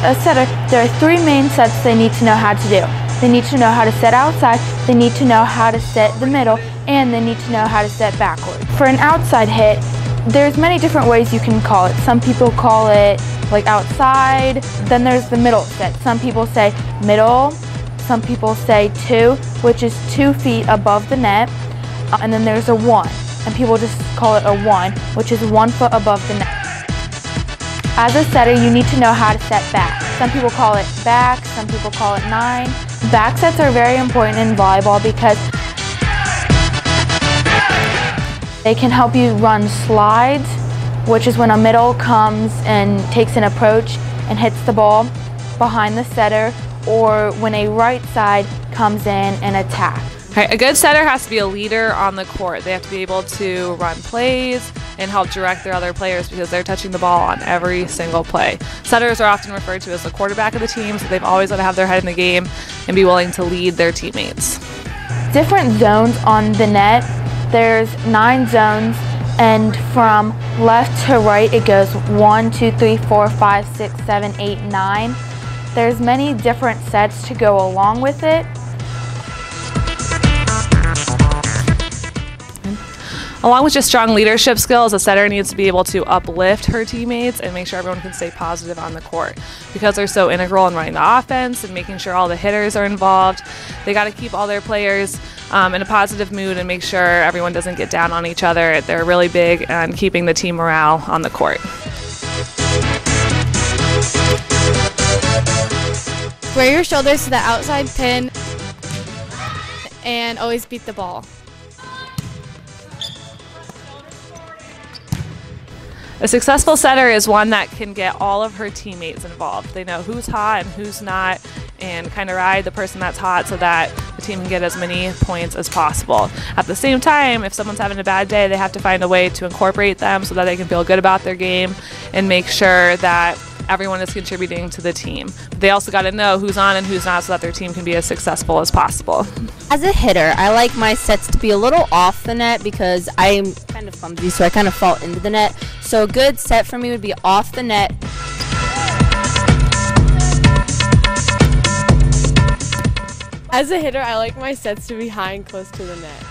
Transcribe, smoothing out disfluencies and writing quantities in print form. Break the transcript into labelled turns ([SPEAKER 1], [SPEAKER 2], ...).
[SPEAKER 1] a setter, there are three main sets they need to know how to do. They need to know how to set outside, they need to know how to set the middle, and they need to know how to set backward. For an outside hit, there's many different ways you can call it. Some people call it like outside, then there's the middle set. Some people say middle, some people say two, which is 2 feet above the net, and then there's a one, and people just call it a one, which is 1 foot above the net. As a setter, you need to know how to set back. Some people call it back, some people call it nine. Back sets are very important in volleyball because they can help you run slides, which is when a middle comes and takes an approach and hits the ball behind the setter, or when a right side comes in and attack.
[SPEAKER 2] Right, a good setter has to be a leader on the court. They have to be able to run plays and help direct their other players because they're touching the ball on every single play. Setters are often referred to as the quarterback of the team, so they've always got to have their head in the game and be willing to lead their teammates.
[SPEAKER 1] Different zones on the net. There's 9 zones, and from left to right it goes 1, 2, 3, 4, 5, 6, 7, 8, 9. There's many different sets to go along with it.
[SPEAKER 2] Along with just strong leadership skills, a setter needs to be able to uplift her teammates and make sure everyone can stay positive on the court. Because they're so integral in running the offense and making sure all the hitters are involved, they got to keep all their players in a positive mood and make sure everyone doesn't get down on each other. They're really big on keeping the team morale on the court.
[SPEAKER 3] Square your shoulders to the outside pin and always beat the ball.
[SPEAKER 2] A successful setter is one that can get all of her teammates involved. They know who's hot and who's not, and kind of ride the person that's hot so that the team can get as many points as possible. At the same time, if someone's having a bad day, they have to find a way to incorporate them so that they can feel good about their game and make sure that everyone is contributing to the team. They also got to know who's on and who's not so that their team can be as successful as possible.
[SPEAKER 4] As a hitter, I like my sets to be a little off the net because I'm kind of clumsy, so I kind of fall into the net. So a good set for me would be off the net.
[SPEAKER 3] As a hitter, I like my sets to be high and close to the net.